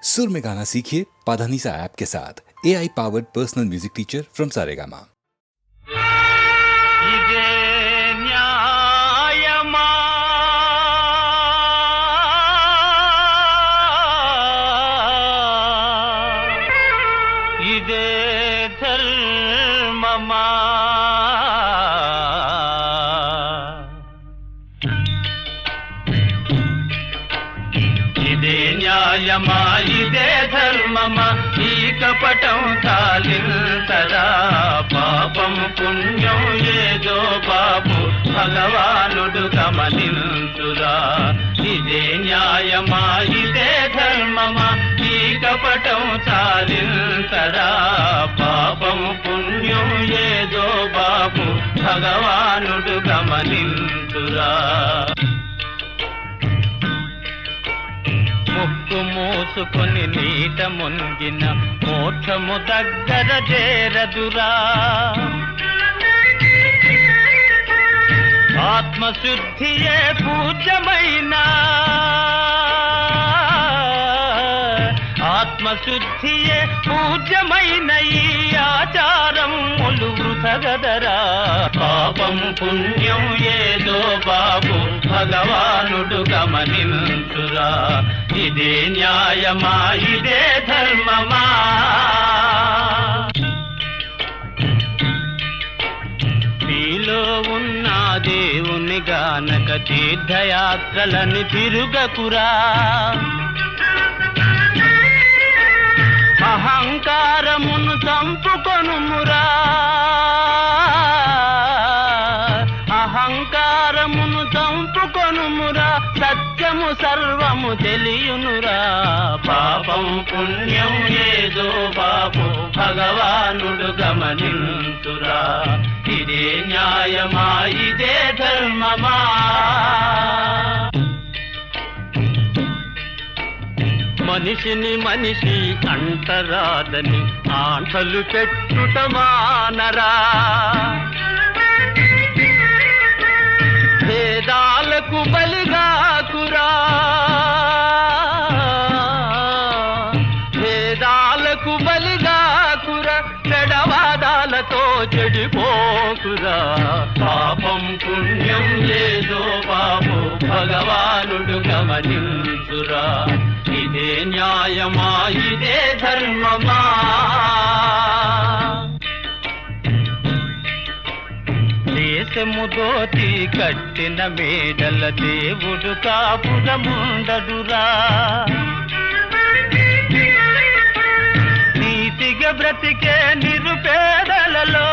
सुर में गाना सीखिए पाधानीसा ऐप के साथ। AI powered personal music teacher from Saregama. ఇదే ధర్మమా ఈ కపటం తాలింతరా పాపం పుణ్యం ఏదో బాబు భగవానుడు గమనింతురా ఇదే న్యాయమా ఇదే ధర్మమా ఈ కపటం తాలింతరా పాపం పుణ్యం ఏదో బాబు భగవానుడు గమనింతురా ముక్కు మూసుకొని నీట మునిగిన మోక్షము దగ్గర చేరదురా ఆత్మశుద్ధియే పూజ్యమైన ఆత్మశుద్ధియే పూజ్యమైన ఈ ఆచారం వృథగదరా పాపం పుణ్యం ఏదో బాబు భగవానుడు గమనించురా ఇదే న్యాయమా ఇదే ధర్మమా నీలో ఉన్న దేవుని గానక తీర్థయాత్రలను తిరుగకురా అహంకారమును చంపుకొనుమురా అహంకారమును చంపుకొనుమురా సత్యము సర్వము తెలియునురా పాపం పుణ్యం ఏదో బాబు భగవానుడు గమనింతురా ఇదే న్యాయమా ఇదే ధర్మమా మనిషిని మనిషి అంటరాదని ఆంటలు పెట్టుట మానరా వేదాలకు బలిగాకురా వేదాలకు బలిగాకురా చెడవాదాలతో చెడిపోకురా పాపం పుణ్యం లేదో బాబు భగవానుడు గమనించురా ఇదే న్యాయమా ఇదే ధర్మమా దేశము దోతి కట్టిన మేడల దేవుడు కాపురముండడురా నీతిగా బ్రతికే నిరుపేదలలో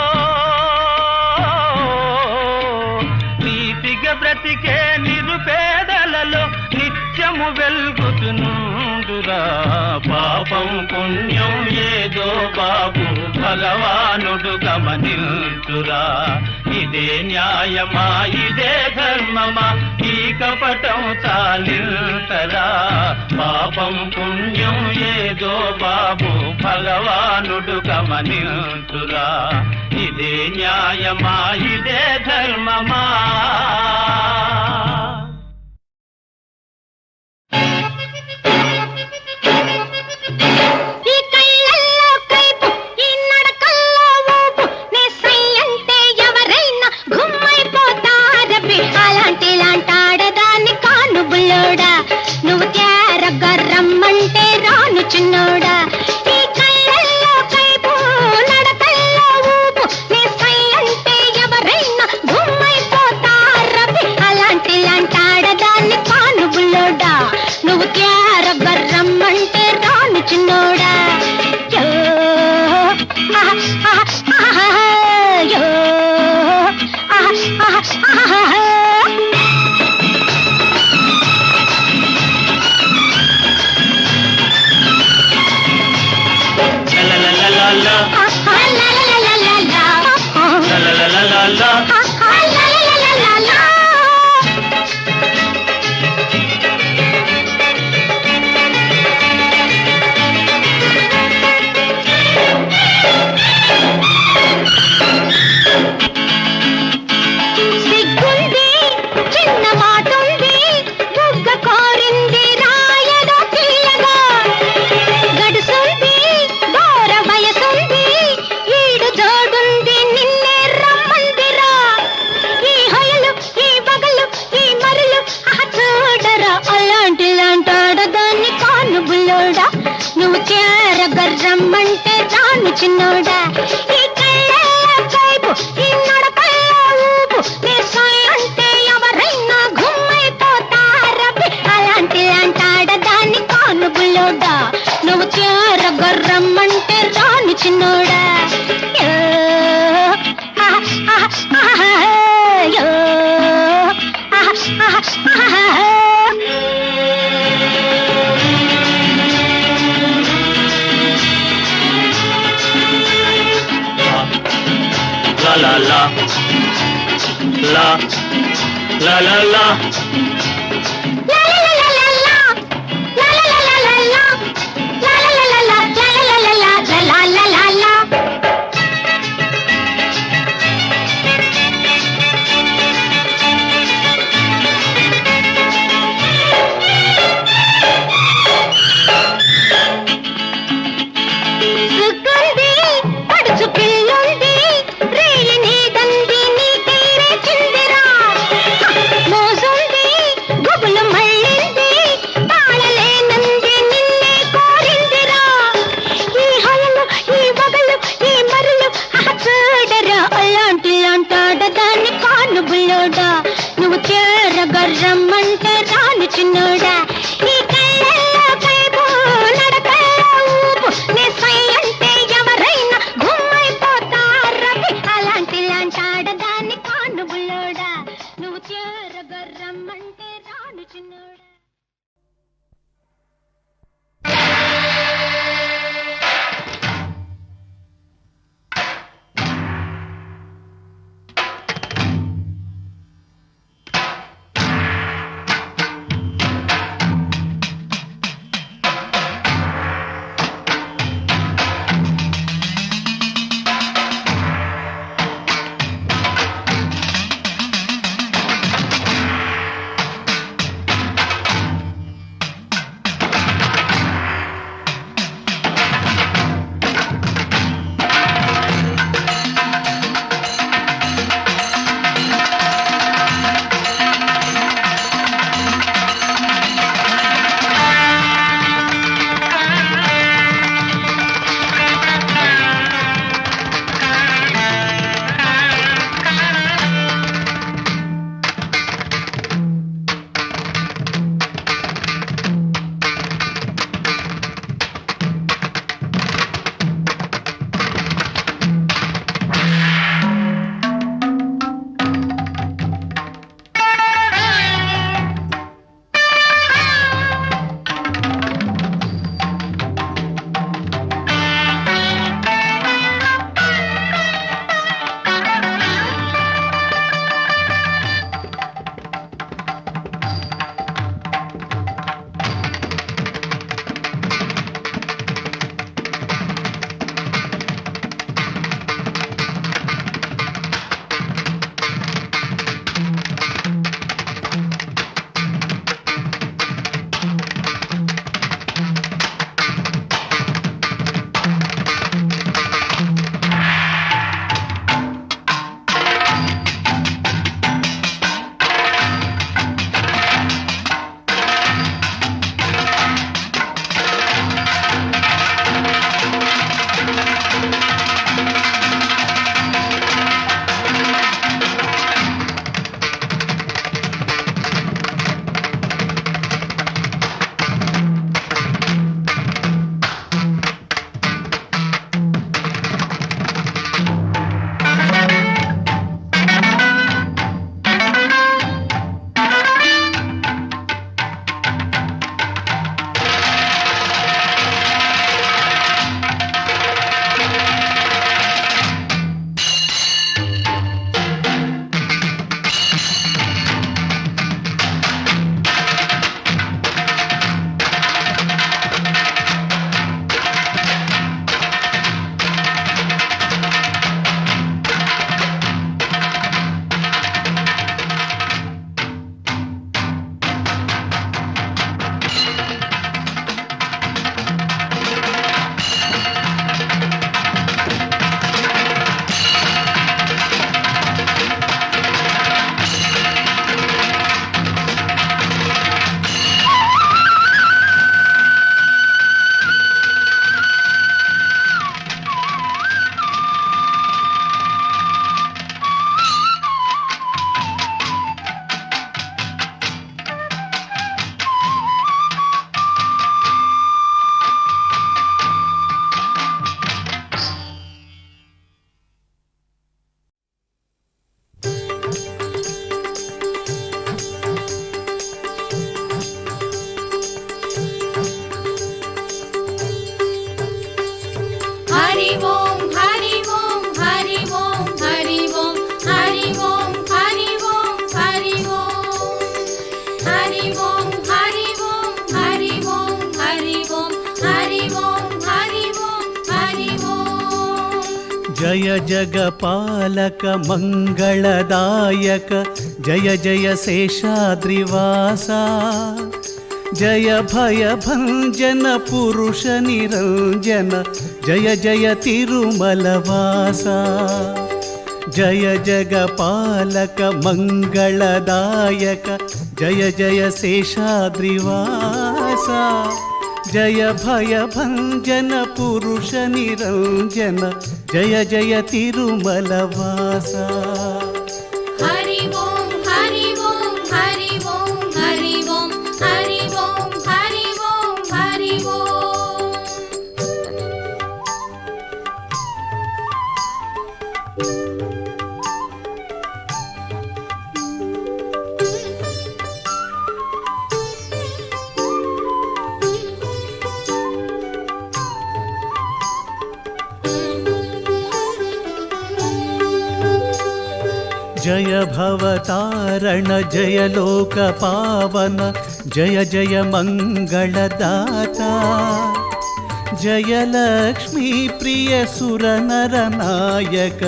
నీతిగా బ్రతికే నిరుపేదలలో నిత్యము వెల్గుతునుండురా పాపం పుణ్యం ఏదో బాబు భగవానుడు గమనించురా ఇదే న్యాయమా ఇదే ధర్మమా ఈ కపటం చాలింతరా పాపం పుణ్యం ఏదో బాబు భగవానుడు గమనించురా ఇదే న్యాయమా ఇదే ధర్మమా రమ్మంటే రాను చిన్నోడా ఈ కళ్ళ కైపు ఈ నడకల్లో ఊపు నీ సై అంటే ఎవరైనా గుమ్మైపోతారబ్బి అలాంటి అంటాడదాన్ని కాను బుల్లోడా నువ్వు చేరగా రమ్మంటే రాను చిన్నోడా La la la la la la జయ జగపాలక మంగళదాయక జయ జయ శేషాద్రివాస జయ భయ భంజన పురుష నిరంజన జయ జయ తిరుమలవాస జయ జగపాలక మంగళదాయక జయ జయ శేషాద్రివాస జయ భయ భంజన పురుష నిరంజన జయ జయ తిరుమలవాస హరి ఓం హరి ఓం హరి ఓం హరి ఓం హరి ఓం హరి ఓం హరి ఓం. జయ భవతారణ జయ లోక పావన జయ జయ మంగళదాత జయ లక్ష్మీ ప్రియ సుర నర నాయక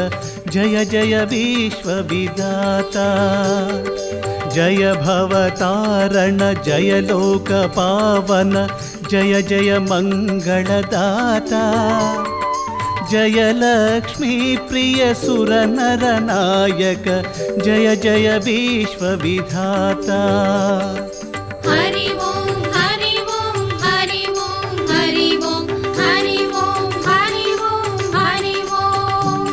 జయ జయ విశ్వవిదాత జయ భవతారణ జయ లోక పావన జయ జయ మంగళదాత జయ లక్ష్మీ ప్రియ సుర నర నాయక జయ జయ విశ్వవిధాత హరి ఓం హరి ఓం హరి ఓం హరి ఓం హరి ఓం హరి ఓం హరి ఓం.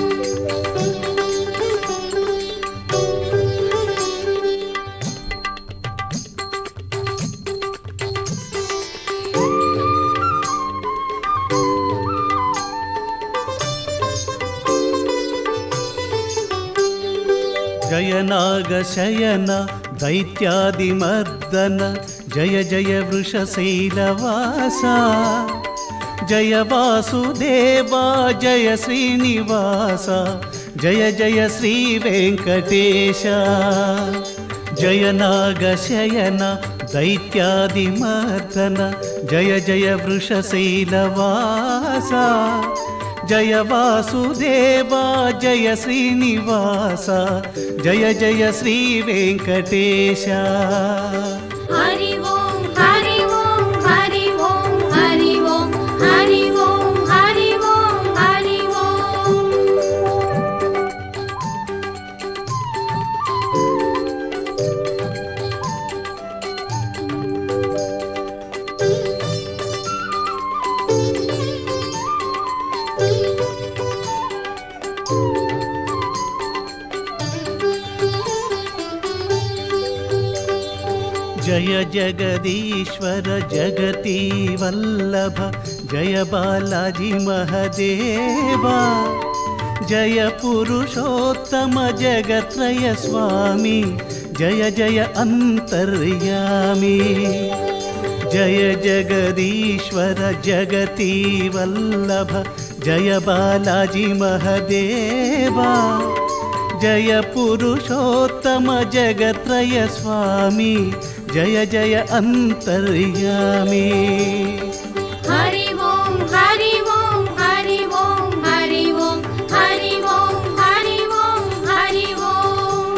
జయ నాగ శయన దైత్యాదిమర్దన జయ జయ వృషశైలవాస జయ వాసుదేవా జయ శ్రీనివాస జయ జయ శ్రీ వెంకటేశ జయ నాగ శయన దైత్యాదిమర్దన జయ జయ వృషశైలవాస జయ వాసుదేవా జయ శ్రీనివాస జయ జయ శ్రీ వెంకటేశ హరి ఓం హరి ఓం హరి ఓం హరి ఓం హరి ఓం హరి ఓం హరి ఓం. జయ జగదీశ్వర జగతి వల్లభ జయ బాలాజీ మహదేవా జయ పురుషోత్తమ జగత్రయ స్వామి జయ జయ అంతర్యామి జయ జగదీశ్వర జగతి వల్లభ జయ బాలాజీ మహదేవా జయ పురుషోత్తమ జగత్రయ స్వామి జయ జయ అంతర్యామి హరి ఓం హరి ఓం హరి ఓం హరి ఓం హరి ఓం హరి ఓం హరి ఓం.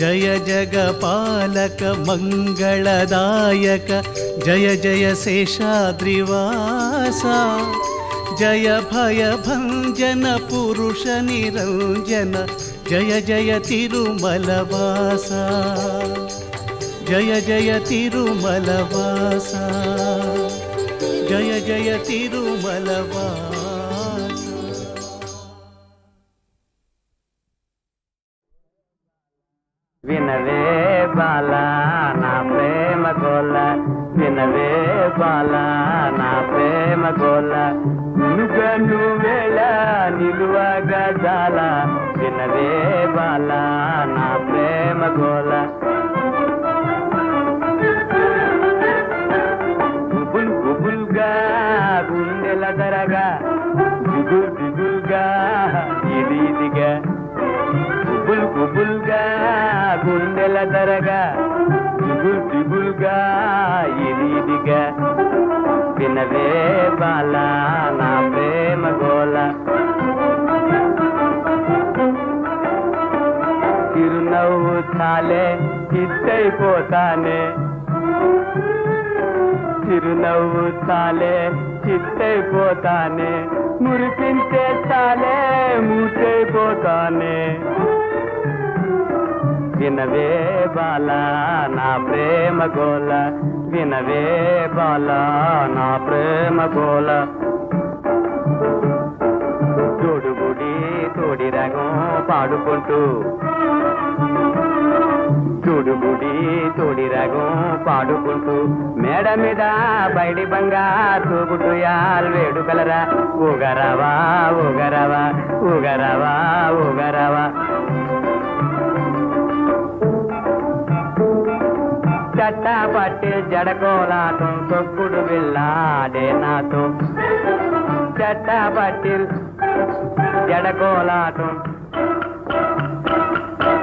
జయ జగపాలక మంగళదాయక జయ జయ శేషాద్రివాస జయ భయ భంజన పురుష నిరంజన జయ జయ తిరుమలవాస జయ జయ తిరుమలవాస జయ జయ తిరుమలవాస. వినవే బాల నా ప్రేమ గోల వినవే బాల నా ప్రేమ గోల నుగను వేళ నిలువగా జాల వినవే బాల నా ప్రేమ గోల గుబుల్ గుబుల్గా గుండెల దరగా దిగుల్ దిగుల్గా ఇదిగా గుబుల్ గుబుల్గా గుండెల దరగా దిగుల్ దిగుల్గా ఇదిగా వినవే బాల నా ప్రేమ గోల చిత్తైపోతానే చిరునవ్వు చాలే చిత్తైపోతానే మురిపించే చాలే మూచైపోతానే వినవే బాలా నా ప్రేమ గోల వినవే బాలా నా ప్రేమ గోల తోడుగుడి తోడి రగం పాడుకుంటూ తోడుగుడి తోడి రగం పాడుకుంటూ మేడ మీద బయటి బంగారు తూగుడుయాల్ వేడుకలరా ఊగరవా ఊగరవా ఊగరవా ఊగరవా చట్టా పట్టి జడకోలాటం తొక్కుడు వెళ్ళాడే నాతో చట్టా పట్టి జడకోలాటం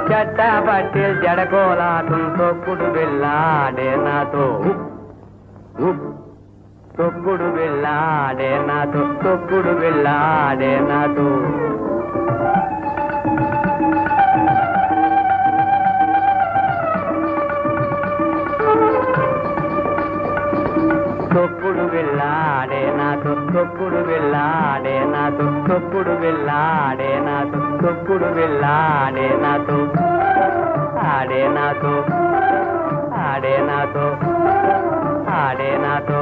చట్టా పట్టి జడకోలాటం తొక్కుడు వెళ్ళాడే నాతో తొక్కుడు వెళ్ళాడే నాతో తొక్కుడు వెళ్ళాడే నాతో తొక్కుడు వెళ్ళాడే నాతో తొక్కుడు వెళ్ళాడే నాతో తొక్కుడు వెళ్ళాడే నాతో తొక్కుడు వెళ్ళాడే నాతో ఆడే నాతో ఆడే నాతో ఆడే నాతో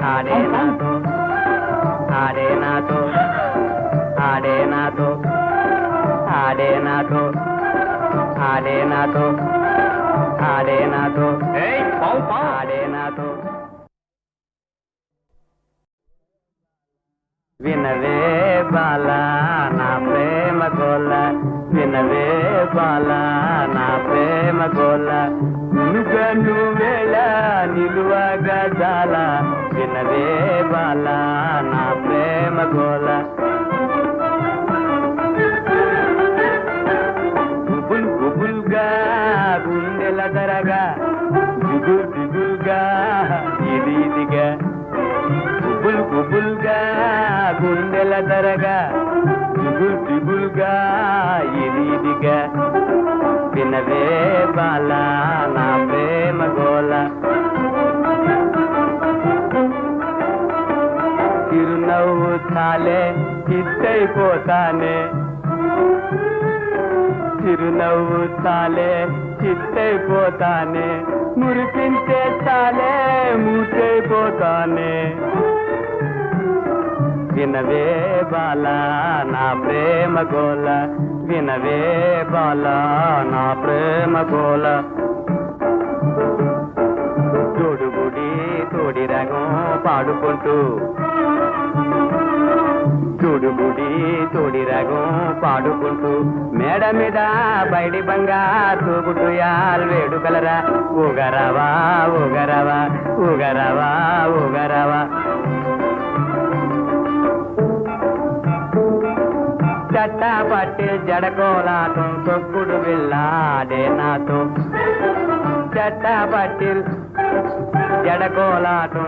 ఆడే నాతో ఆడే నాతో ఆడే నాతో ఆడే నాతో ఆడే నాతో ఆడే నాతో ఆడే నాతో వినవే బాలా నా ప్రేమ గోల వినవే బాలా నా ప్రేమ గోల నువ్వు వేళ నిలువగా జాల వినవే బాలా నా ప్రేమ గోల గుబుల్ గుబుల్గా గుండెల దరగా దిగుల్ దిగుల్గా ఇదిగా గుబుల్ గుబుల్గా గుండెల దరగా దిగుల్ దిగుల్గా ఇదిగా వినవే బాలా నా ప్రేమ గోల చిరునవ్వు చాలే చిత్తైపోతానే చిరునవ్వు చాలే చిత్తైపోతానే మురిపించే చాలే మూచైపోతానే వినవే బాలా నా ప్రేమ గోల వినవే బాలా నా ప్రేమ గోల తోడుగుడి తోడి రగం పాడుకుంటూ తోడుగుడి తోడి రగం పాడుకుంటూ మేడ మీద బయటి బంగారు తూగుడుయాల్ వేడుకలరా ఊగరవా ఊగరవా ఊగరవా ఊగరవా చట్టా పట్టి జడకోలాటం తొక్కుడు వెళ్ళాడే నాతో చట్టా పట్టి జడకోలాటం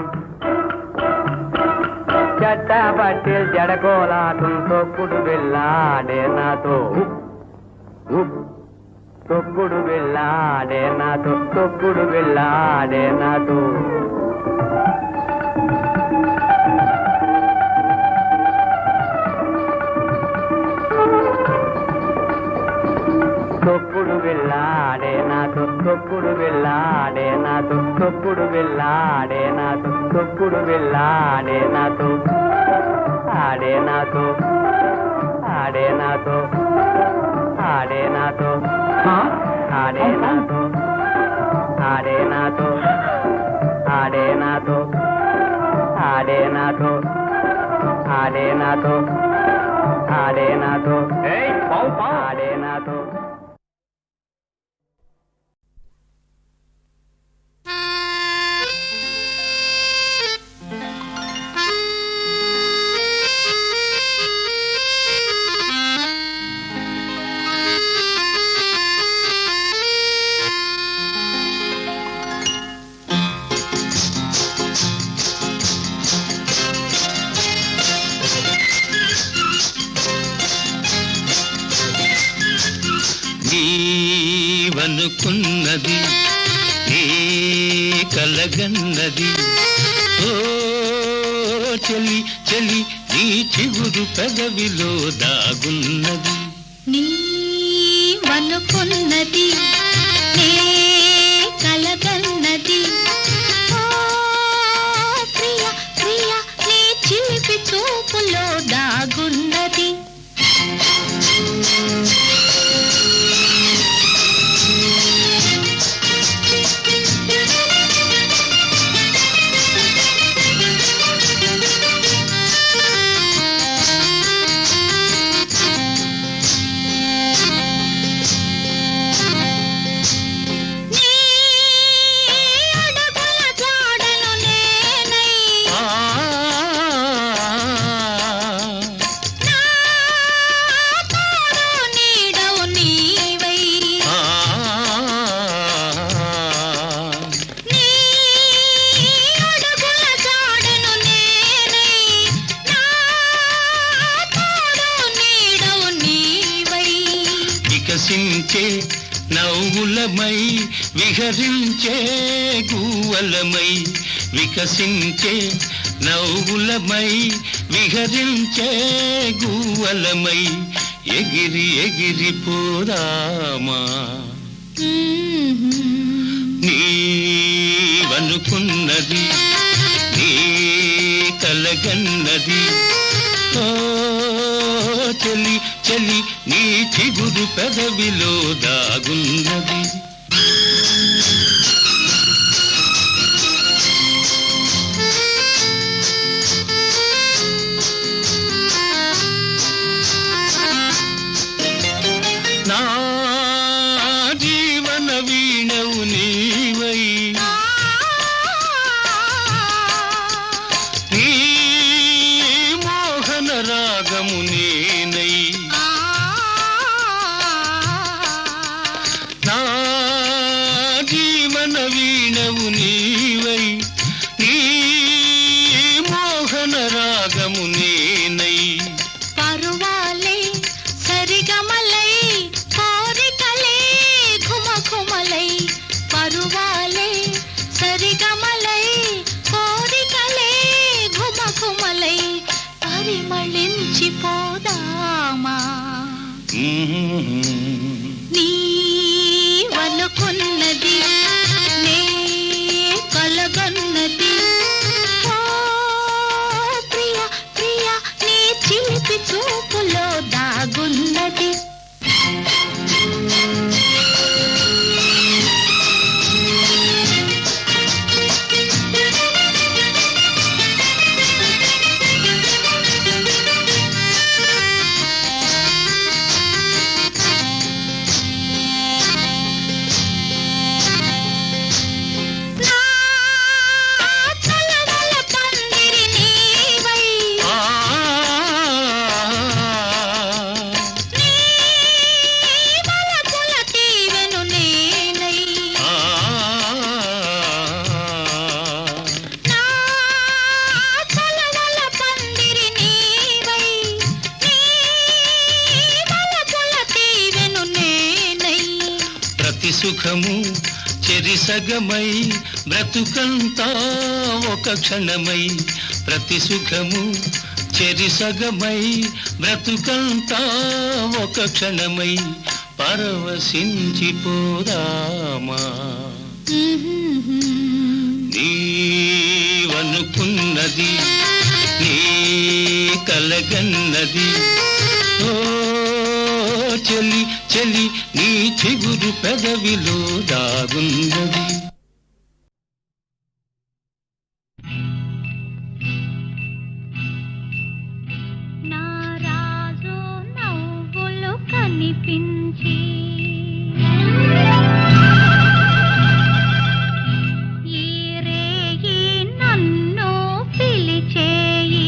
చట్టా పట్టి జడకోలాటం తొక్కుడు వెళ్ళాడే నాతో తొక్కుడు వెళ్ళాడే నాతో తొక్కుడు వెళ్ళాడే నాతో తొక్కుడు వెళ్ళాడే నాతో తొక్కుడు వెళ్ళాడే నాతో తొక్కుడు వెళ్ళాడే నాతో తొక్కుడు వెళ్ళాడే నాతో ఆడే నాతో ఆడే నాతో ఆడే నాతో ఆడే నాతో ఆడే నాతో ఆడే నాతో ఆడే నాతో ఆడే నాతో ఆడే నాతో ఆడే నాతో నీవనుకున్నది నీ కలగన్నది ఓ చెలి చెలి నీ చిగురు పెదవిలో దాగున్నది నీవనుకున్నది నే కలగన్నది ఓ ప్రియ ప్రియ నీ చిలిపి చూపులో దాగున్నది వికసించే నవ్వులమై విహరించే గువ్వలమై వికసించే నవ్వులమై విహరించే గువ్వలమై ఎగిరి ఎగిరి పోదామా నీవనుకున్నది నీ కలగన్నది ఓ చెలి చెలి నీ చిగురు పెదవిలో దాగున్నది నా జీవన వీణవు నీవై నీ మోహన రాగము నేనై నా జీవన వీణవు నీవై నీ మోహన రాగము నేనై పరువాలే సరిగమలై కోరికలే ఘుమఘుమలై పరువాలే సరిగమలై కోరికలే ఘుమఘుమలై పరిమళించిపోదామా నీవనుకున్నది నే కలగన్నది ఓ ప్రియ ప్రియ నీ చిలిపి చూపులో దాగున్నది ప్రతి సుఖము చెరిసగమై బ్రతుకంతా ఒక క్షణమై ప్రతి సుఖము చెరిసగమై బ్రతుకంతా ఒక క్షణమై పరవశించిపోదామా నీవనుకున్నది నీ కలగన్నది ఓ చెలి చెలి నీ చిగురు పెదవిలో దాగున్నది నా రాజు నవ్వులు కనిపించి ఈ రేయి నన్ను పిలిచేయి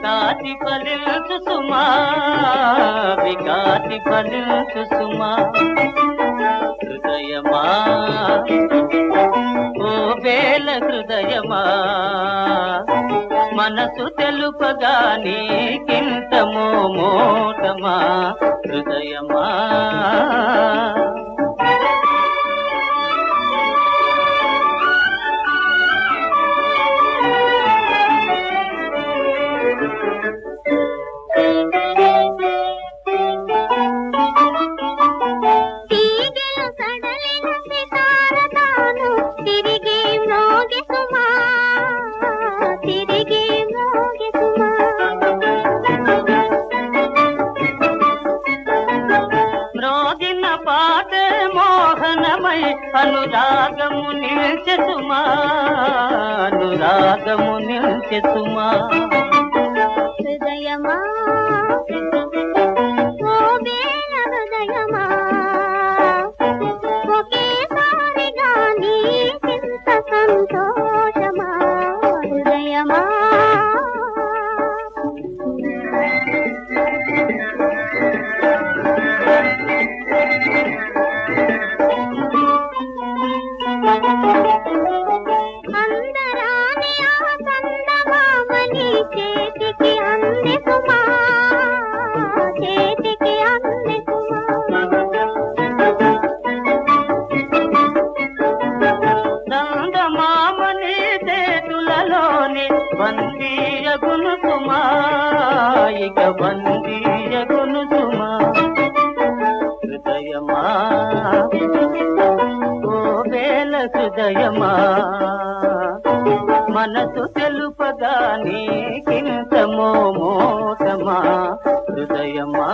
వికాసి ఫలించు సుమా వికాసి ఫలించు సుమా హృదయమా ఓ వేల హృదయమా మనసు తెలుపగా నీకింత మోమోటమా హృదయమా తీగెలు సడలిన సితారతాను తిరిగి మ్రోగే సుమా తిరిగి మ్రోగే సుమా మ్రోగిన పాట మోహనమై అనురాగము నిల్చె సుమా అనురాగము నిల్చె సుమా హృదయమా ఓ వేల హృదయమా ఒకేసారిగా నీకింత సంతోషమా హృదయమా అందరాని ఆ చందమామని చేతికి అంది సుమా చేతికి అంది సుమా నందమామని చేతులలోని బందీయగును సుమా ఇక బందీయగును సుమా హృదయమా ఓ వేల హృదయమా మనసు తెలుపగా నీకింత మోమోటమా హృదయమా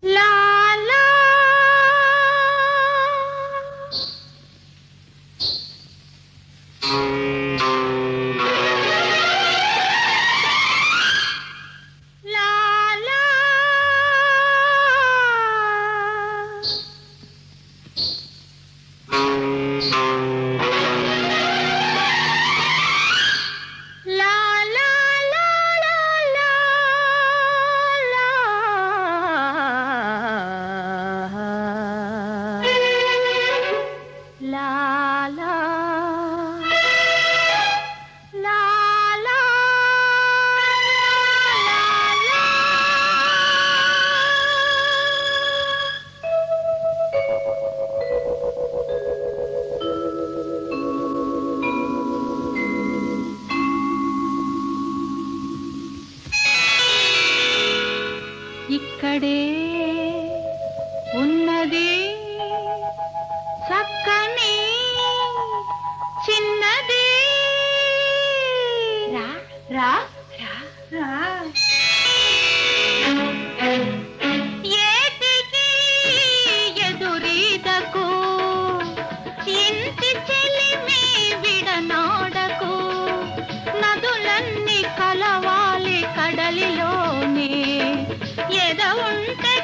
లా లా లా లా లా లా లా లా లా లా లా లా లా లా ఇక్కడే ఉన్నది చక్కని చిన్నది రా రా రా రా ఏటికి ఎదురీదకు ఇంటి చెలిమి విడనాడకు నదులన్నీ కలవాలి కడలిలోనే ఎద ఉంటే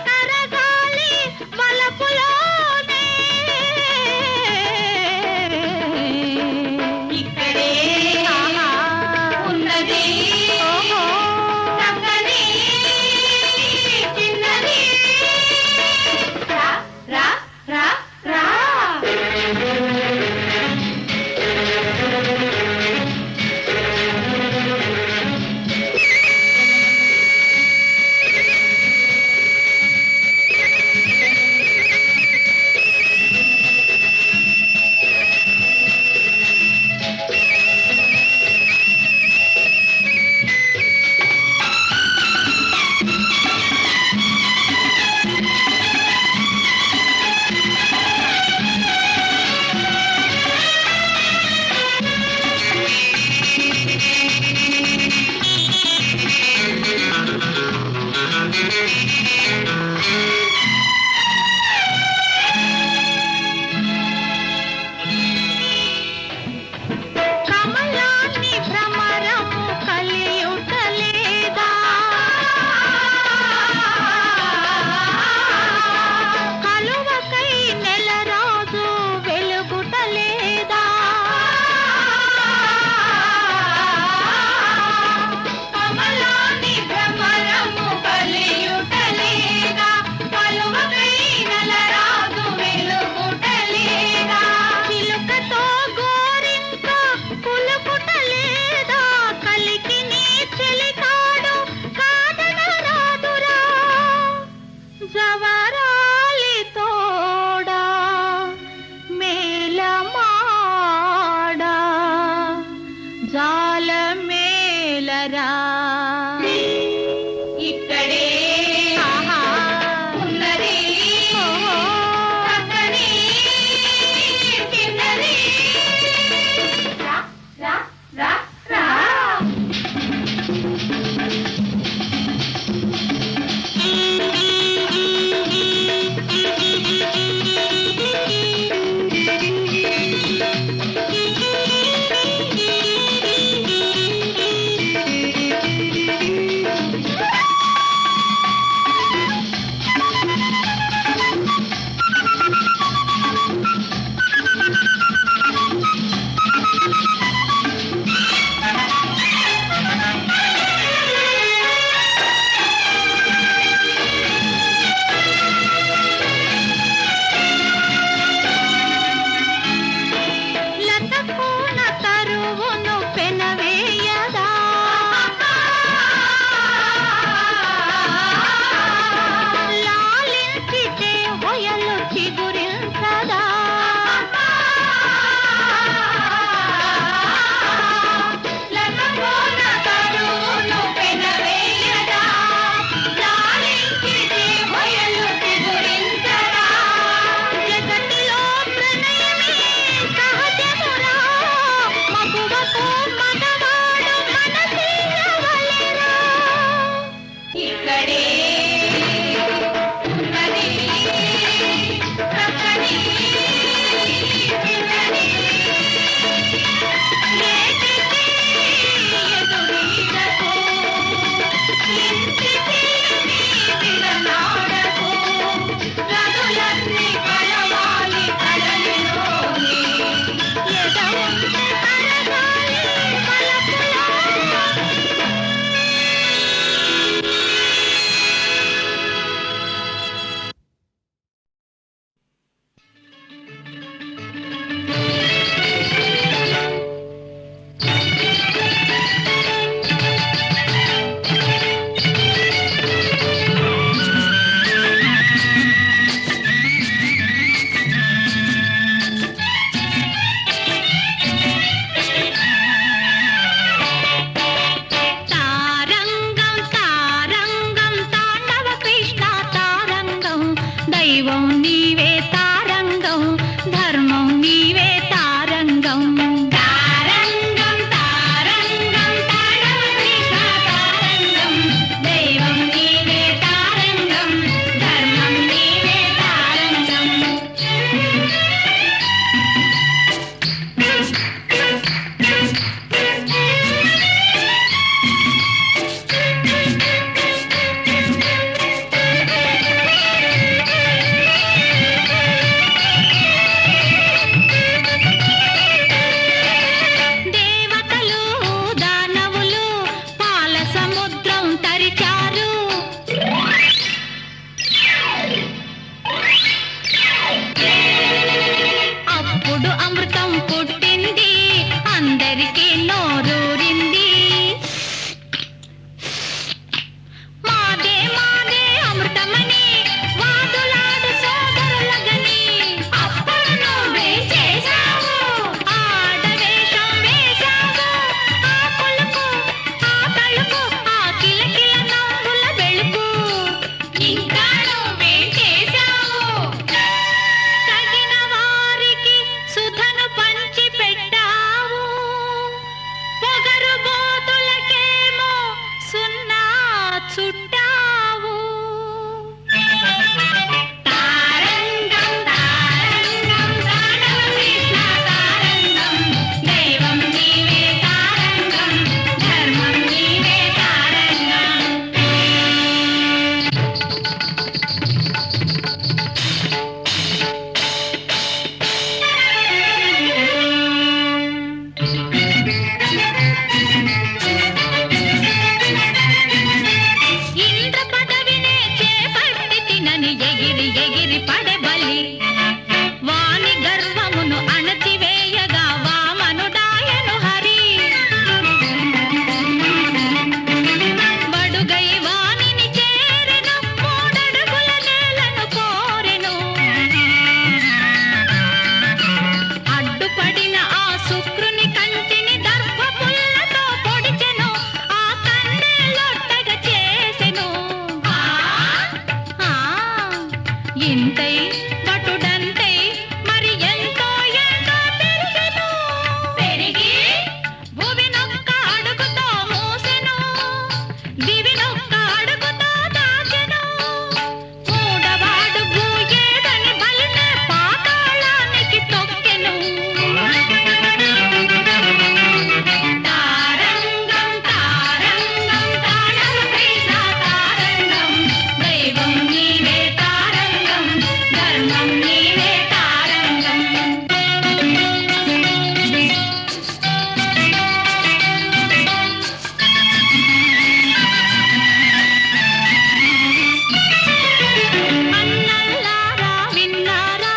దైవం నీవే తారంగం ధర్మం నీవే తారంగం తారంగం తారంగం తాండవ కృష్ణ తారంగం దైవం నీవే తారంగం ధర్మం నీవే తారంగం దేవతలు దానవులు పాల సముద్రం తరిచారు అప్పుడు అమృతం పుట్టింది అందరికీ నోరూరింది మాదే మాదే అమృతమని వాదులాడు సోదరులగని అప్పుడు నువ్వే చేశావు ఆడవేషం వేశావు ఆ పులుకు ఆ తలుపు ఆ కిలకిల నవ్వుల వెలుగు ఇంకా నువ్వే చేశావు తగిన వారికి సుధను పంచి పెట్టావు పొగరు బోతులకేమో సున్నా చుట్టావు తారంగం తారంగం తాండవ కృష్ణ తారంగం దైవం నీవే తారంగం ధర్మం నీవే తారంగం ఇంద్ర పదవినే చేపట్టి తినని ఎగిరి ఎగిరి పడబలి వాని గర్వమును అణచివేయగా వామనుడాయను హరి వడుగై వానిని చేరెను మూడడుగుల నేలను కోరెను అడ్డుపడిన ఆ శుక్రుని కంటిని దర్భపుల్లతో పొడిచెను ఆ కన్నే లొట్టగ చేసెను ఇంతై బటుడంతై మరి ఎంతో ఎంతో పెరిగెను పెరిగి భువినొక్క అడుగుతో మూసెను దివినొక్క అడుగుతో దాచెను మూడవాడు భూయేదని బలినే పాతాళానికి తొక్కెను తారంగం తారంగం తాండవ కృష్ణ తారంగం దైవం నీవే తారంగం ధర్మం నీవే తారంగం అన్నల్లారా విన్నారా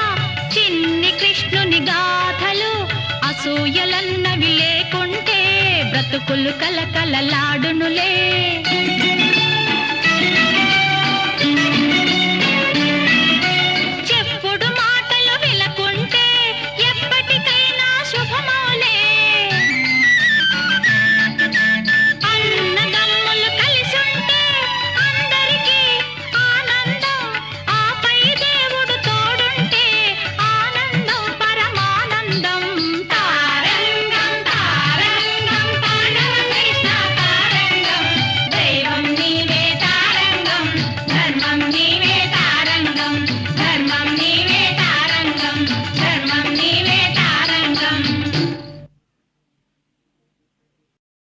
చిన్ని కృష్ణుని గాథలు అసూయలన్నవి లేకుంటే బ్రతుకులు కలకలలాడునులే